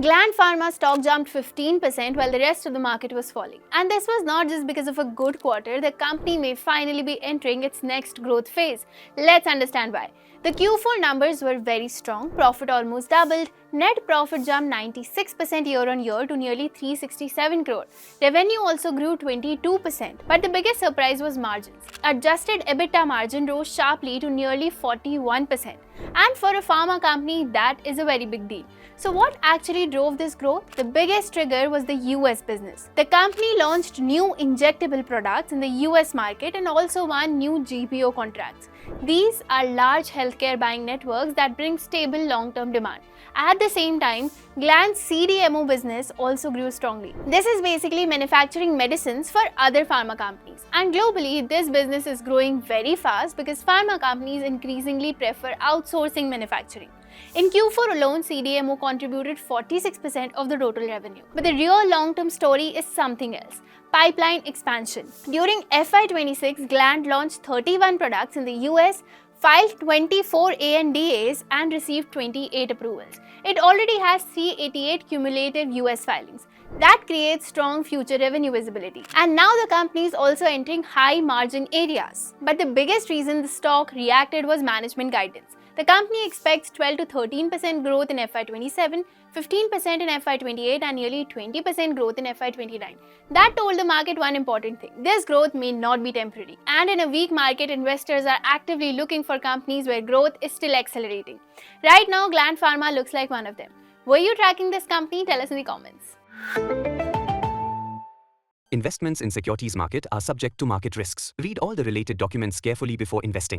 Gland Pharma stock jumped 15% while the rest of the market was falling. And this was not just because of a good quarter, the company may finally be entering its next growth phase. Let's understand why. The Q4 numbers were very strong, profit almost doubled, net profit jumped 96% year-on-year to nearly 367 crore. Revenue also grew 22%, but the biggest surprise was margins. Adjusted EBITDA margin rose sharply to nearly 41%. And for a pharma company, that is a very big deal. So what actually drove this growth? The biggest trigger was the US business. The company launched new injectable products in the US market and also won new GPO contracts. These are large healthcare buying networks that bring stable long-term demand. At the same time, Gland's CDMO business also grew strongly. This is basically manufacturing medicines for other pharma companies. And globally, this business is growing very fast because pharma companies increasingly prefer outsourcing manufacturing. In Q4 alone, CDMO contributed 46% of the total revenue. But the real long-term story is something else. Pipeline expansion. During FY26, Gland launched 31 products in the US, filed 24 ANDAs and received 28 approvals. It already has 388 cumulative US filings. That creates strong future revenue visibility. And now the company is also entering high margin areas. But the biggest reason the stock reacted was management guidance. The company expects 12 to 13% growth in FY27, 15% in FY28 and nearly 20% growth in FY29. That told the market one important thing. This growth may not be temporary. And in a weak market, investors are actively looking for companies where growth is still accelerating. Right now, Gland Pharma looks like one of them. Were you tracking this company? Tell us in the comments. Investments in securities market are subject to market risks. Read all the related documents carefully before investing.